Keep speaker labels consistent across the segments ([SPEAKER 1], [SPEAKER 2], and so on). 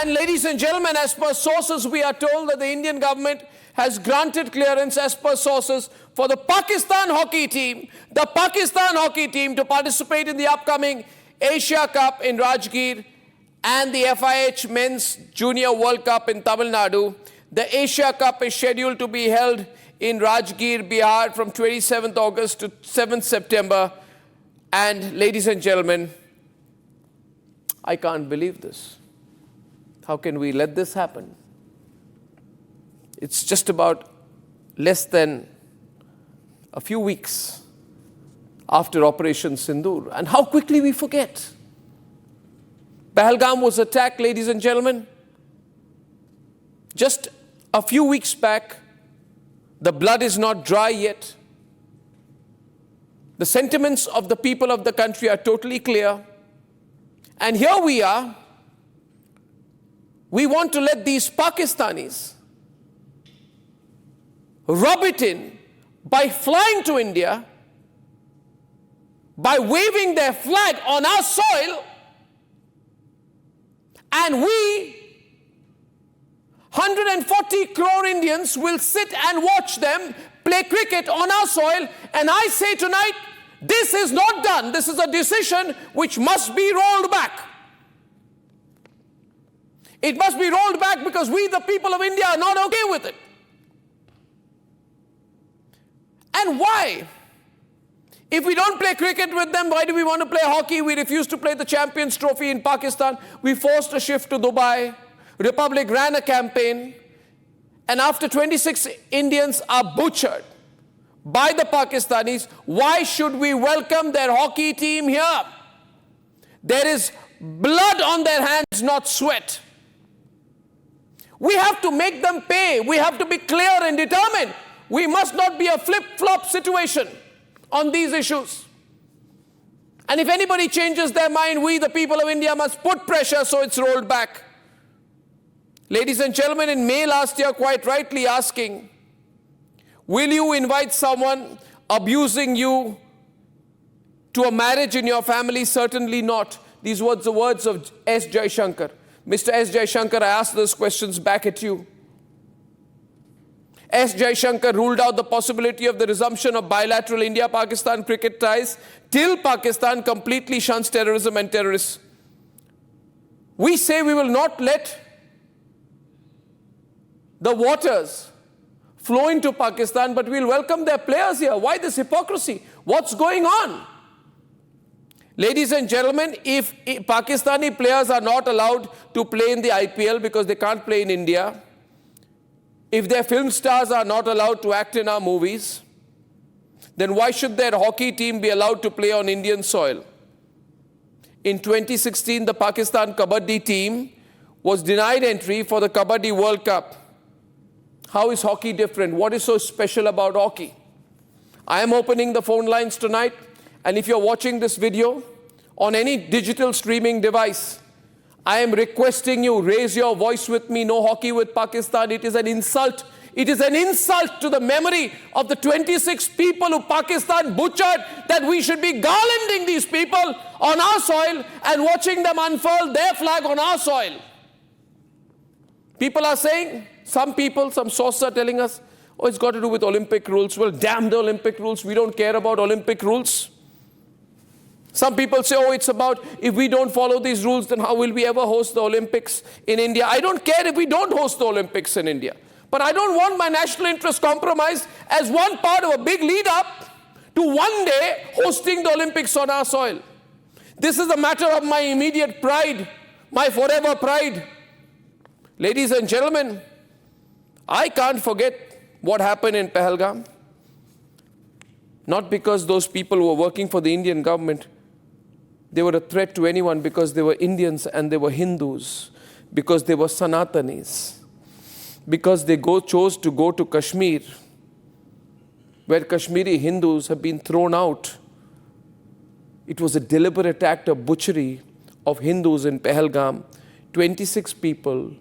[SPEAKER 1] And ladies and gentlemen, as per sources, we are told that the Indian government has granted clearance, as per sources, for the Pakistan hockey team to participate in the upcoming Asia Cup in Rajgir and the FIH Men's Junior World Cup in Tamil Nadu. The Asia Cup is scheduled to be held in Rajgir, Bihar from 27th August to 7th September. And ladies and gentlemen, I can't believe this. How can we let this happen? It's just about less than a few weeks after Operation Sindoor. And how quickly we forget. Pahalgam was attacked, ladies and gentlemen. Just a few weeks back, the blood is not dry yet. The sentiments of the people of the country are totally clear. And here we are. We want to let these Pakistanis rub it in by flying to India, by waving their flag on our soil, and we, 140 crore Indians, will sit and watch them play cricket on our soil. And I say tonight, this is not done. This is a decision which must be rolled back. It must be rolled back because we, the people of India, are not okay with it. And why? If we don't play cricket with them, why do we want to play hockey? We refuse to play the Champions Trophy in Pakistan. We forced a shift to Dubai. Republic ran a campaign. And after 26 Indians are butchered by the Pakistanis, why should we welcome their hockey team here? There is blood on their hands, not sweat. We have to make them pay. We have to be clear and determined. We must not be a flip-flop situation on these issues. And if anybody changes their mind, we, the people of India, must put pressure so it's rolled back. Ladies and gentlemen, in May last year, quite rightly asking, will you invite someone abusing you to a marriage in your family? Certainly not. These were the words of S. Jaishankar. Mr. S. Jaishankar, I ask those questions back at you. S. Jaishankar ruled out the possibility of the resumption of bilateral India-Pakistan cricket ties till Pakistan completely shuns terrorism and terrorists. We say we will not let the waters flow into Pakistan, but we'll welcome their players here. Why this hypocrisy? What's going on? Ladies and gentlemen, if Pakistani players are not allowed to play in the IPL because they can't play in India, if their film stars are not allowed to act in our movies, then why should their hockey team be allowed to play on Indian soil? In 2016, the Pakistan Kabaddi team was denied entry for the Kabaddi World Cup. How is hockey different? What is so special about hockey? I am opening the phone lines tonight, and if you're watching this video on any digital streaming device, I am requesting you, raise your voice with me. No hockey with Pakistan. It is an insult. It is an insult to the memory of the 26 people who Pakistan butchered, that we should be garlanding these people on our soil and watching them unfurl their flag on our soil. People are saying, some sources are telling us, oh, it's got to do with Olympic rules. Well, damn the Olympic rules. We don't care about Olympic rules. Some people say, oh, it's about if we don't follow these rules, then how will we ever host the Olympics in India? I don't care if we don't host the Olympics in India. But I don't want my national interest compromised as one part of a big lead up to one day hosting the Olympics on our soil. This is a matter of my immediate pride, my forever pride. Ladies and gentlemen, I can't forget what happened in Pahalgam. Not because those people who were working for the Indian government, they were a threat to anyone, because they were Indians and they were Hindus, because they were Sanatanis, because they chose to go to Kashmir, where Kashmiri Hindus have been thrown out. It was a deliberate act of butchery of Hindus in Pahalgam. 26 people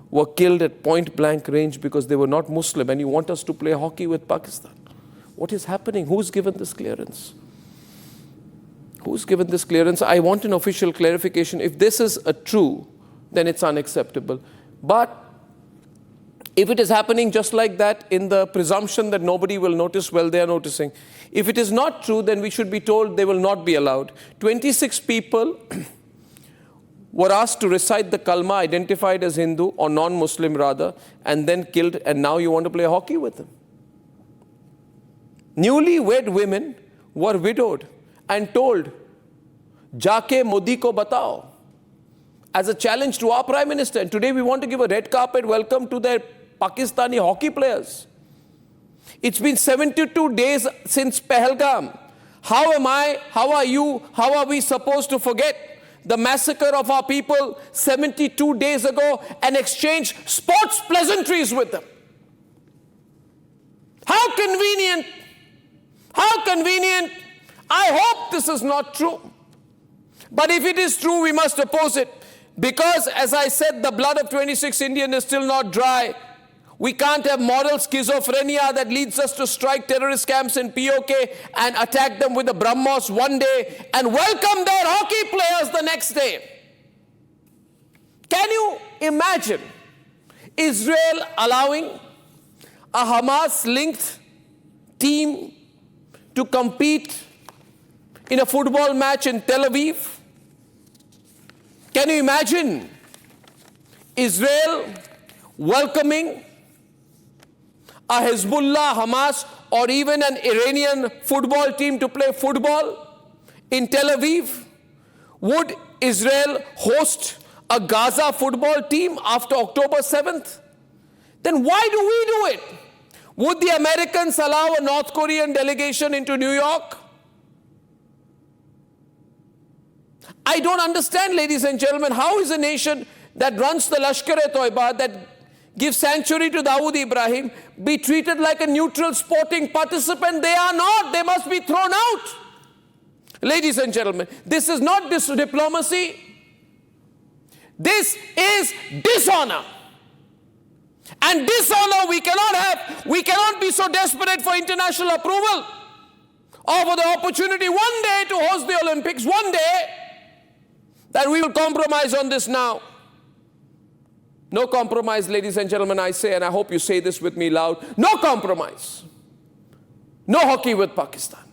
[SPEAKER 1] were killed at point-blank range because they were not Muslim, and you want us to play hockey with Pakistan. What is happening? Who's given this clearance? Who's given this clearance? I want an official clarification. If this is a true then it's unacceptable. But if it is happening just like that, in the presumption that nobody will notice, well, they are noticing. If it is not true, then we should be told they will not be allowed. 26 people were asked to recite the kalma, identified as Hindu or non-Muslim rather, and then killed, and now you want to play hockey with them. Newly-wed women were widowed and told, "Jaake Modi ko batao," as a challenge to our Prime Minister. And today we want to give a red carpet welcome to their Pakistani hockey players. It's been 72 days since Pahalgam. How are you, how are we supposed to forget the massacre of our people 72 days ago and exchange sports pleasantries with them? How convenient. How convenient. I hope this is not true. But if it is true, we must oppose it. Because, as I said, the blood of 26 Indians is still not dry. We can't have moral schizophrenia that leads us to strike terrorist camps in POK and attack them with the BrahMos one day and welcome their hockey players the next day. Can you imagine Israel allowing a Hamas-linked team to compete in a football match in Tel Aviv? Can you imagine Israel welcoming a Hezbollah, Hamas, or even an Iranian football team to play football in Tel Aviv? Would Israel host a Gaza football team after October 7th? Then why do we do it? Would the Americans allow a North Korean delegation into New York? I don't understand, ladies and gentlemen, how is a nation that runs the Lashkar-e-Toiba, that gives sanctuary to Dawood Ibrahim, be treated like a neutral sporting participant? They are not. They must be thrown out. Ladies and gentlemen, this is not diplomacy. This is dishonor. And dishonor we cannot have. We cannot be so desperate for international approval or for the opportunity one day to host the Olympics, one day, that we will compromise on this now. No compromise, ladies and gentlemen, I say, and I hope you say this with me loud. No compromise. No hockey with Pakistan.